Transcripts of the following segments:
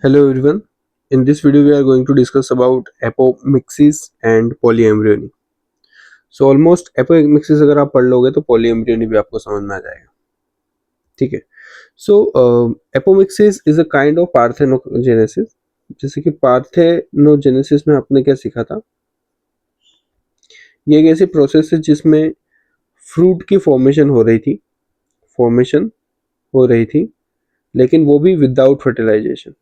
Hello everyone. In this video we are going to discuss about apomixis and polyembryony. So almost apomixis अगर आप पढ़ लोगे तो polyembryony भी आपको समझ में आ जाएगा. ठीक है. So apomixis is a kind of parthenogenesis. जैसे कि पार्थेनोजेनेसिस में आपने क्या सीखा था, ये एक ऐसी प्रोसेस है जिसमें फ्रूट की फॉर्मेशन हो रही थी लेकिन वो भी विदाउट फर्टिलाइजेशन.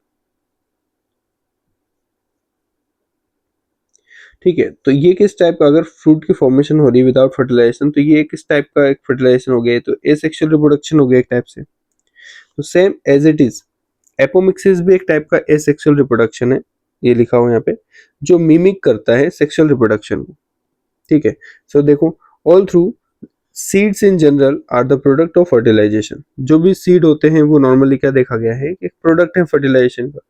ठीक है, तो ये किस टाइप का, अगर फ्रूट की फॉर्मेशन हो रही है विदाउट फर्टिलाइजेशन तो ये किस टाइप का एक फर्टिलाइजेशन हो गया, तो एसेक्सुअल रिप्रोडक्शन हो गया एक टाइप से. तो same as it is apomixis भी एक टाइप का एसेक्सुअल रिप्रोडक्शन है, ये लिखा हुआ यहाँ पे, जो मिमिक करता है सेक्सुअल रिप्रोडक्शन को. ठीक है, सो देखो, all through seeds in general are the product of fertilization. जो भी सीड होते हैं वो नॉर्मली क्या देखा गया है, एक प्रोडक्ट है फर्टिलाइजेशन का.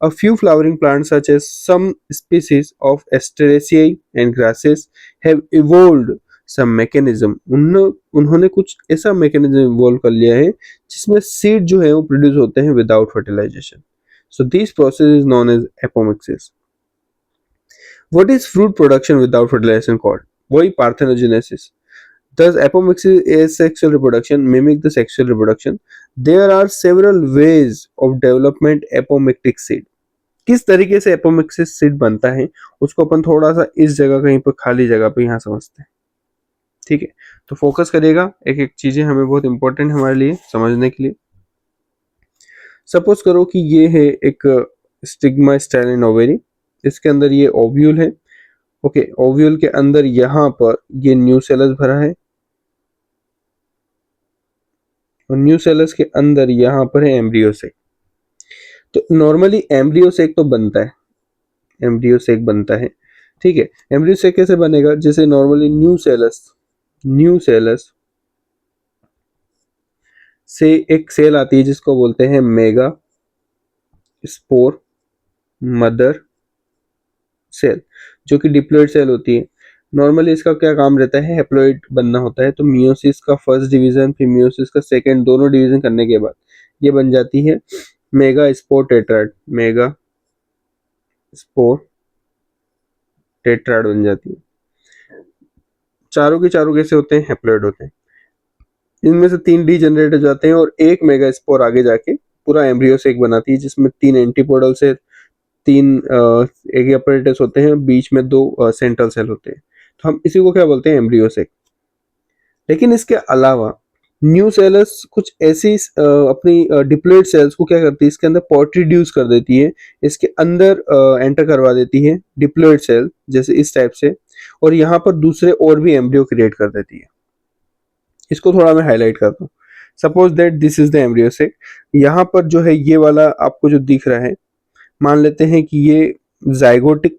A few flowering plants, such as some species of Asteraceae and grasses, have evolved some mechanism. उन्होंने कुछ ऐसा मैकेनिज्म इवॉल्व कर लिया है जिसमें सीड जो है वो प्रोड्यूस होते हैं without fertilization. So this process is known as apomixis. What is fruit production without fertilization called? वही parthenogenesis. Thus, apomixis is sexual reproduction, mimic the sexual reproduction. There are several ways of development apomictic seed. किस तरीके से apomixis seed बनता है उसको अपन थोड़ा सा इस जगह कहीं पर खाली जगह पे यहाँ समझते हैं. ठीक है, तो फोकस करिएगा, एक एक चीजें हमें बहुत इंपॉर्टेंट हमारे लिए समझने के लिए. सपोज करो कि ये है एक स्टिग्मा स्टाइलिन ओवेरी, इसके अंदर ये ओव्यूल है. ओके, ओव्यूल के अंदर यहाँ पर ये न्यूसेलस भरा है और न्यूसेलस के अंदर यहाँ पर है एम्ब्रियोसेक. तो नॉर्मली एम्ब्रियोसेक तो बनता है, एम्ब्रियोसेक बनता है. ठीक है, एम्ब्रियोसेक कैसे बनेगा, जैसे नॉर्मली न्यूसेलस से एक सेल आती है जिसको बोलते हैं मेगा स्पोर मदर सेल, जो कि डिप्लॉइड सेल होती है. नॉर्मली इसका क्या काम रहता है, हैप्लॉइड बनना होता है. तो मियोसिस का फर्स्ट डिवीजन फिर मियोसिस का सेकंड, दोनों डिवीजन करने के बाद ये बन जाती है mega spore tetrad. Mega spore tetrad बन जाती है. चारों के चारों कैसे होते हैं, हैप्लॉइड होते हैं. इनमें से 3 डीजेनरेट हो जाते हैं और एक मेगा स्पोर आगे जाके पूरा एम्ब्रियोसेक बनाती है जिसमें 3 एंटीपोडल से 3 एक अपरेटस होते हैं, बीच में 2 सेंट्रल सेल होते हैं. तो हम इसी को क्या बोलते हैं, एम्ब्रियोसेक. लेकिन इसके अलावा न्यू सेल्स कुछ ऐसी अपनी डिप्लॉइड सेल्स को क्या करती है, इसके अंदर पोर्ट्रीड्यूस कर देती है, इसके अंदर एंटर करवा देती है डिप्लॉइड सेल जैसे इस टाइप से, और यहाँ पर दूसरे और भी एम्ब्रियो क्रिएट कर देती है. इसको थोड़ा मैं हाईलाइट करता हूँ. Suppose that this is the embryo sac. यहाँ पर जो है ये वाला आपको जो दिख रहा है, मान लेते हैं कि ये जाइगोटिक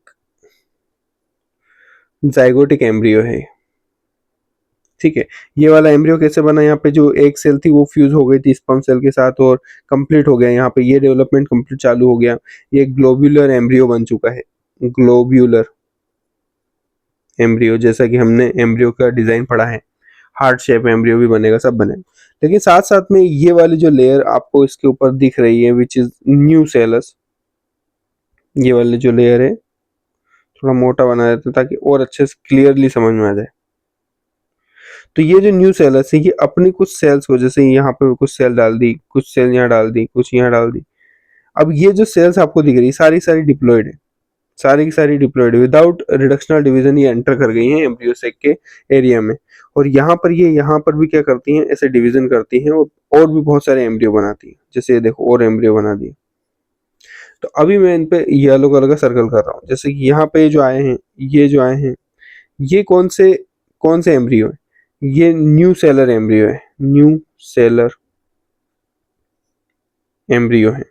जाइगोटिक एम्ब्रियो है. ठीक है, ये वाला एम्ब्रियो कैसे बना, यहाँ पे जो एक सेल थी वो फ्यूज हो गई थी स्पर्म सेल के साथ और कंप्लीट हो गया, यहाँ पे ये डेवलपमेंट कंप्लीट चालू हो गया. ये ग्लोब्यूलर एम्ब्रियो बन चुका है, ग्लोब्यूलर एम्ब्रियो, जैसा कि हमने एम्ब्रियो का डिजाइन पढ़ा है, हार्ट शेप एम्ब्रियो भी बनेगा, सब बनेगा. लेकिन साथ साथ में ये वाली जो लेयर आपको इसके ऊपर दिख रही है विच इज न्यू सेलस, ये वाली जो लेयर है थोड़ा मोटा बना देते हैं ताकि और अच्छे से क्लियरली समझ में आ जाए. तो ये जो न्यू सेलस है ये अपनी कुछ सेल्स को, जैसे यहाँ पे कुछ सेल डाल दी, कुछ सेल यहाँ डाल दी, कुछ यहाँ डाल दी. अब ये जो सेल्स आपको दिख रही है सारी सारी डिप्लॉइड है, सारी की सारी डिप्लॉइड विदाउट रिडक्शनल डिवीजन ये एंटर कर गई हैं एम्ब्रियोसेक के एरिया में. और यहाँ पर ये यहाँ पर भी क्या करती हैं, ऐसे डिवीजन करती हैं और भी बहुत सारे एम्ब्रियो बनाती हैं. जैसे ये देखो और एम्ब्रियो बना दिए. तो अभी मैं इन पे येलो कलर का सर्कल कर रहा हूँ. जैसे कि यहाँ पे जो आए हैं, ये जो आए हैं, ये कौन से एम्ब्रियो है, ये न्यू सेलर एम्ब्रियो है, न्यू सेलर एम्ब्रियो है.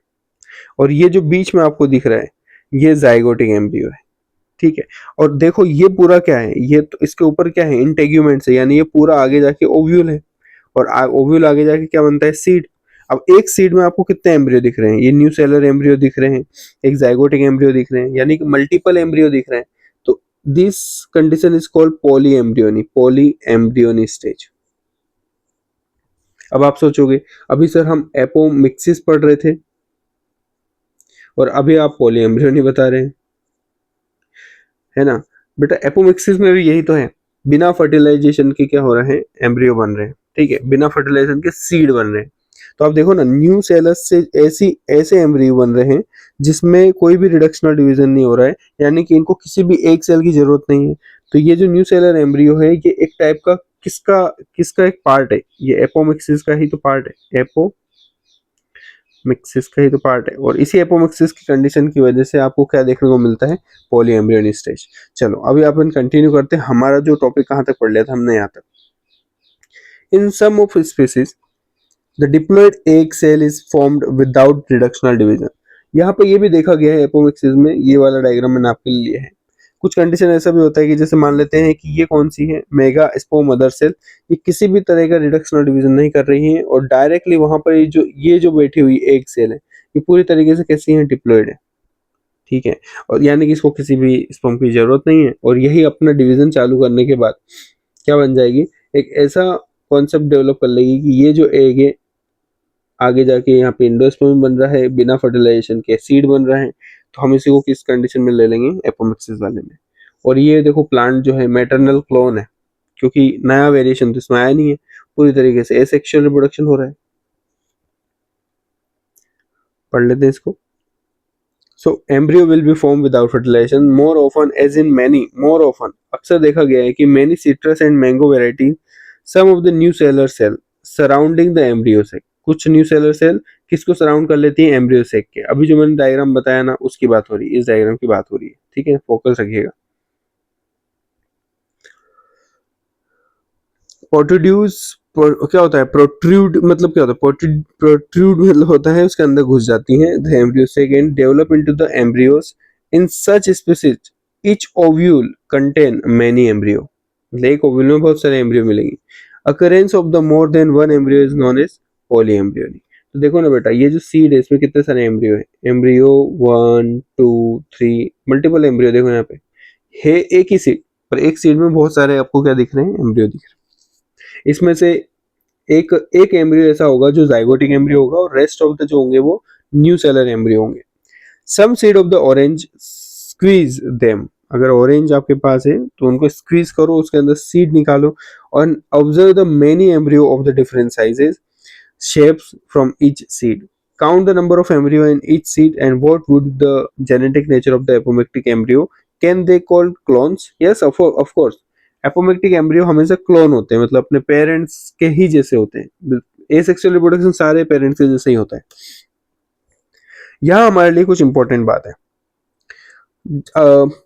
और ये जो बीच में आपको दिख रहा है ये जाइगोटिक एम्ब्रियो है. ठीक है, और देखो ये पूरा क्या है, ये तो इसके ऊपर क्या है, इंटेग्यूमेंट्स है, यानी ये पूरा आगे जाके ओव्यूल है और ओव्यूल आगे जाके क्या बनता है, सीड. अब एक सीड में आपको कितने एम्ब्रियो दिख रहे हैं, ये न्यू सेलर एम्ब्रियो दिख रहे हैं, एक जाइगोटिक एम्ब्रियो दिख रहे हैं, यानी कि मल्टीपल एम्ब्रियो दिख रहे हैं. तो this condition is called poly embryony stage. अब आप सोचोगे अभी सर हम एपोमिक्सिस पढ़ रहे थे, और अभी आप पॉली एम्ब्रियो नहीं बता रहे हैं, है ना। बेटा एपोमिक्सिस में भी यही तो है, बिना फर्टिलाइजेशन के क्या हो रहा है, एम्ब्रियो बन रहे हैं, ठीक है, बिना फर्टिलाइजेशन के सीड बन रहे हैं। तो आप देखो ना, न्यू सेलस से ऐसी ऐसे एम्ब्रियो बन रहे हैं जिसमें कोई भी रिडक्शनल डिवीजन नहीं हो रहा है, यानी कि इनको किसी भी एक सेल की जरूरत नहीं है। तो ये जो न्यू सेलर एम्ब्रियो है, ये एक टाइप का किसका किसका एक पार्ट है, ये एपोमिक्सिस का ही तो पार्ट है, एपोमिक्सिस का ही तो पार्ट है। और इसी एपोमिक्सिस की कंडीशन की वजह से आपको क्या देखने को मिलता है, पॉली एम्ब्रियोनी स्टेज। चलो अभी अपन कंटिन्यू करते हैं, हमारा जो टॉपिक कहाँ तक पढ़ लिया था हमने यहाँ तक। In some of species the diploid egg cell is formed without reductional division. यहाँ पे ये भी देखा गया है एपोमिक्सिस में, ये वाला डायग्राम मैंने आपके लिए लिया है। कुछ कंडीशन ऐसा भी होता है कि जैसे मान लेते हैं कि ये कौन सी है, मेगा स्पोम मदर सेल, ये किसी भी तरह का रिडक्शनल डिवीजन नहीं कर रही है और डायरेक्टली वहां पर ये जो बैठी हुई एग सेल है, ये पूरी तरीके से कैसी है, डिप्लॉयड है, ठीक है। और यानी कि इसको किसी भी स्पर्म की जरूरत नहीं है, और यही अपना डिवीजन चालू करने के बाद क्या बन जाएगी, एक ऐसा कॉन्सेप्ट डेवलप कर लेगी कि ये जो एग है आगे जाके यहाँ पे इंडोस्पर्म बन रहा है, बिना फर्टिलाइजेशन के सीड बन रहा है। तो हम इसी को किस कंडीशन में ले लेंगे, एपोमिक्सिस वाले में। और ये देखो प्लांट जो है मैटरनल क्लोन है, क्योंकि नया वेरिएशन तो इसमें आया नहीं है, पूरी तरीके से एसेक्सुअल रिप्रोडक्शन हो रहा है। पढ़ लेते हैं इसको। So embryo will be form without fertilisation more often as in many, more often अक्सर देखा गया है कि many citrus and mango variety some of the nucellar cell surrounding the embryo sac. कुछ न्यू सेलर सेल किसको surround कर लेती है, एम्ब्रियो सेक के। अभी जो मैंने डायग्राम बताया ना, उसकी बात हो रही है, इस डायग्राम की बात हो रही है, ठीक है, फोकस रखिएगा। प्रोट्रूड्यूस क्या होता है, प्रोट्रूड मतलब क्या होता है, प्रोट्रूड मतलब होता है उसके अंदर घुस जाती हैं the embryo second develop into the embryos in such species each ovule contain many embryo. मतलब एक ओव्यूल में बहुत सारे एम्ब्रियो मिलेंगे। Occurrence of the more than one embryo is known as polyembryony. तो देखो ना बेटा, ये जो सीड है इसमें कितने सारे एम्ब्रियो है, एम्ब्रियो 1 2 3, मल्टीपल एम्ब्रियो देखो यहाँ पे है, एक ही सीड पर एक सीड में बहुत सारे आपको क्या दिख रहे हैं, एम्ब्रियो दिख रहे हैं। इसमें से एक एक एम्ब्रियो ऐसा होगा जो जाइगोटिक एम्ब्रियो होगा, और रेस्ट ऑफ द जो होंगे वो न्यू सेलर एम्ब्रियो होंगे। Some seed of the orange squeeze them, अगर ऑरेंज आपके पास है तो उनको स्क्वीज करो, उसके अंदर सीड निकालो और observe the many embryo of the different sizes shapes from each seed. Count the number of embryo in each seed and what would the genetic nature of the apomictic embryo? Can they called clones? Yes, of course. Apomictic embryo हमेशा clone होते हैं, मतलब अपने parents के ही जैसे होते हैं। Asexual reproduction सारे पेरेंट्स के जैसे ही होता है। यहाँ हमारे लिए कुछ इंपॉर्टेंट बात है,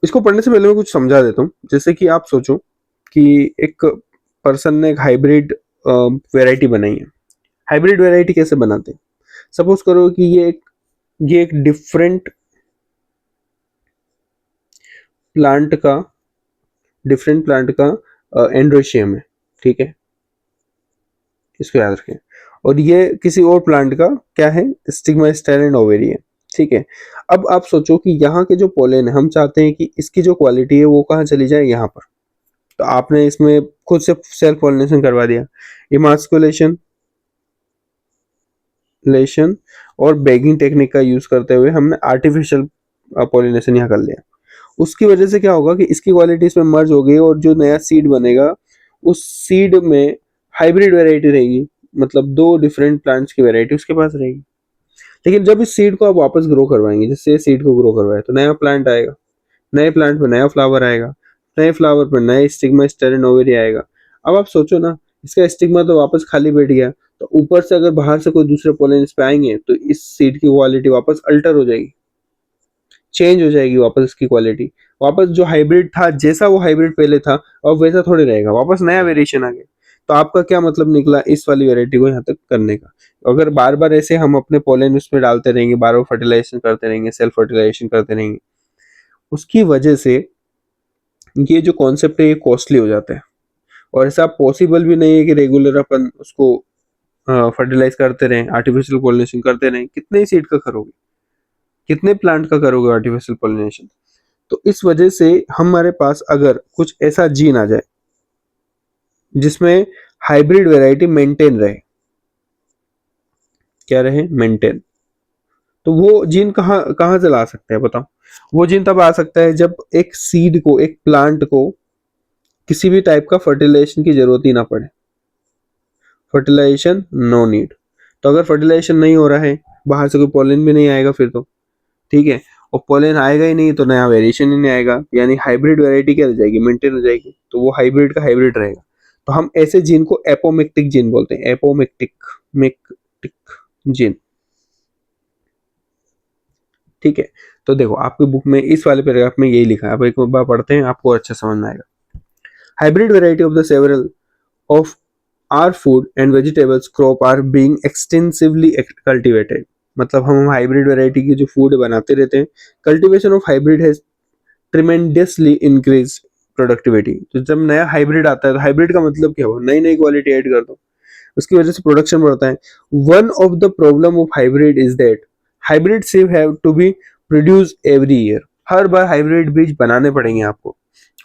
इसको पढ़ने से पहले मैं कुछ समझा देता हूँ। जैसे कि आप सोचो कि एक पर्सन ने एक हाइब्रिड वेराइटी बनाई है। हाइब्रिड वेराइटी कैसे बनाते हैं, सपोज करो कि ये एक प्लांट का डिफरेंट प्लांट का एंड्रोशियम है, ठीक है, इसको याद रखें। और ये किसी और प्लांट का क्या है, स्टिग्मास्टेल एंड ओवेरी है, ठीक है। अब आप सोचो कि यहाँ के जो पोलन है, हम चाहते हैं कि इसकी जो क्वालिटी है वो कहाँ चली जाए, यहाँ पर। तो आपने इसमें खुद से सेल्फ पॉलिनेशन करवा दिया, इमास्कुलेशन लेशन और बैगिंग टेक्निक का यूज करते हुए हमने आर्टिफिशियल पॉलिनेशन यहाँ कर लिया। उसकी वजह से क्या होगा कि इसकी क्वालिटी इसमें मर्ज हो गई और जो नया सीड बनेगा उस सीड में हाइब्रिड वेराइटी रहेगी, मतलब दो डिफरेंट प्लांट्स की वेराइटी उसके पास रहेगी। लेकिन जब इस सीड को आप वापस ग्रो करवाएंगे, जिससे सीड को ग्रो करवाए, तो नया प्लांट आएगा, नए प्लांट पे नया फ्लावर आएगा, नए फ्लावर पर नए स्टिग्मा स्टेरन ओवेरी आएगा। अब आप सोचो ना, इसका स्टिग्मा तो वापस खाली बैठ गया, तो ऊपर से अगर बाहर से कोई दूसरे पोलन इस पे आएंगे तो इस सीड की क्वालिटी वापस अल्टर हो जाएगी, चेंज हो जाएगी वापस इसकी क्वालिटी। वापस जो हाइब्रिड था, जैसा वो हाइब्रिड पहले था, अब वैसा थोड़ी रहेगा, वापस नया वेरिएशन आ गया। तो आपका क्या मतलब निकला इस वाली वेराइटी को यहाँ तक करने का। अगर बार बार ऐसे हम अपने पोलन उसमें डालते रहेंगे, बार बार फर्टिलाइजेशन करते रहेंगे, सेल्फ फर्टिलाइजेशन करते रहेंगे, उसकी वजह से ये जो कॉन्सेप्ट है ये कॉस्टली हो जाता है। और ऐसा पॉसिबल भी नहीं है कि रेगुलर अपन उसको फर्टिलाइज करते रहें, आर्टिफिशियल पॉलिनेशन करते रहें। कितने ही सीड का करोगे, कितने प्लांट का करोगे आर्टिफिशियल पॉलिनेशन। तो इस वजह से हमारे पास अगर कुछ ऐसा जीन आ जाए जिसमें हाइब्रिड वैरायटी मेंटेन रहे, क्या रहे, मेंटेन, तो वो जीन कहाँ कहाँ से ला सकते हैं बताओ? वो जीन तब आ सकता है जब एक सीड को, एक प्लांट को किसी भी टाइप का फर्टिलाइजेशन की जरूरत ही ना पड़े। Fertilization no need. तो अगर फर्टिलाइजेशन नहीं हो रहा है, बाहर से कोई पॉलन भी नहीं आएगा फिर तो, ठीक है, और पॉलन आएगा ही नहीं तो नया वेरिएशन ही नहीं आएगा, यानी हाइब्रिड वैरायटी क्या रह जाएगी, मेंटेन हो जाएगी, तो वो हाइब्रिड का हाइब्रिड रहेगा। तो हम ऐसे जीन को एपोमिक्टिक जीन बोलते हैं, एपोमिक्टिक मिक्टिक जीन, ठीक है। तो देखो आपकी बुक में इस वाले पैराग्राफ में यही लिखा है, आप एक बार पढ़ते हैं, आपको अच्छा समझ में आएगा। Hybrid variety of the several of our food and vegetables crop are being extensively cultivated। मतलब हम हाइब्रिड वैरायटी की जो फूड बनाते रहते हैं, cultivation of hybrid has tremendously increase productivity. तो जब नया हाइब्रिड आता है, तो हाइब्रिड का मतलब क्या हुआ, नई नई क्वालिटी ऐड कर दो, उसकी वजह से प्रोडक्शन बढ़ता है। One of the problem of hybrid is that hybrid seed have to be produce every year. हर बार हाइब्रिड बीज बनाने पड़ेंगे आपको,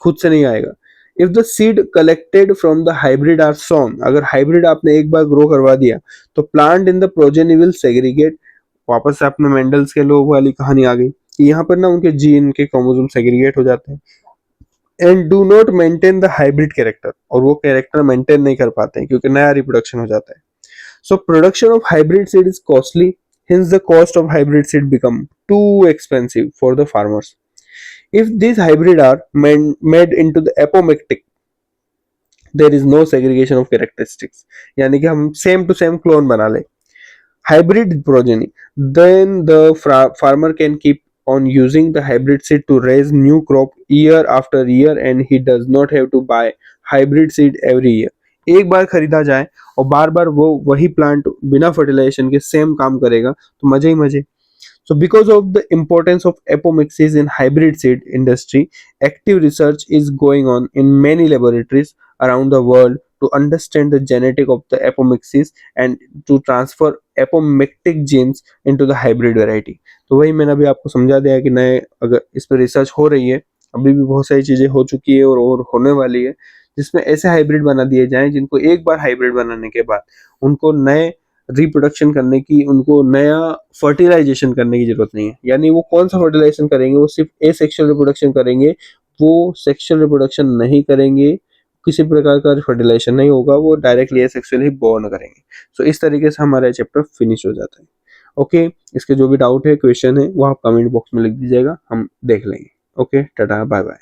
खुद से नहीं आएगा। If the seed collected from the hybrid are sown, अगर हाइब्रिड आपने एक बार ग्रो करवा दिया तो plant in the progeny will segregate. वापस से अपने मेंडल्स के लोग वाली कहानी आ गई कि यहाँ पर ना उनके जीन के क्रोमोसोम सेग्रीगेट हो जाते हैं and do not maintain the hybrid character, और वो कैरेक्टर मेंटेन नहीं कर पाते हैं क्योंकि नया रिप्रोडक्शन हो जाता है। So production of hybrid seed is costly, hence the cost of hybrid seed become too expensive for the farmers. If these hybrid are made into the apomictic, there is no segregation of characteristics, यानी कि हम same to same clone बना ले hybrid progeny, then the farmer can keep on using the hybrid seed to raise new crop year after year and he does not have to buy hybrid seed every year। एक बार खरीदा जाए और बार बार वो वही plant बिना fertilisation के same काम करेगा तो मजे ही मजे। So because of the importance of apomixis in hybrid seed industry, active research is going on in many laboratories around the world to understand the genetic of the apomixis and to transfer apomictic genes into the hybrid variety। तो वही मैंने अभी आपको समझा दिया कि नए अगर इस पर रिसर्च हो रही है, अभी भी बहुत सारी चीजें हो चुकी है और होने वाली है, जिसमें ऐसे हाइब्रिड बना दिए जाएं जिनको एक बार हाइब्रिड बनाने के बाद उनको नए रिप्रोडक्शन करने की, उनको नया फर्टिलाइजेशन करने की जरूरत नहीं है। यानी वो कौन सा फर्टिलाइजेशन करेंगे, वो सिर्फ ए सेक्सुअल रिप्रोडक्शन करेंगे, वो सेक्सुअल रिप्रोडक्शन नहीं करेंगे, किसी प्रकार का फर्टिलाइजेशन नहीं होगा, वो डायरेक्टली ए सेक्सुअल ही बॉर्न करेंगे। सो इस तरीके से हमारा चैप्टर फिनिश हो जाता है। ओके, इसके जो भी डाउट है, क्वेश्चन है, वो आप कमेंट बॉक्स में लिख दीजिएगा, हम देख लेंगे। Okay, tata, bye bye.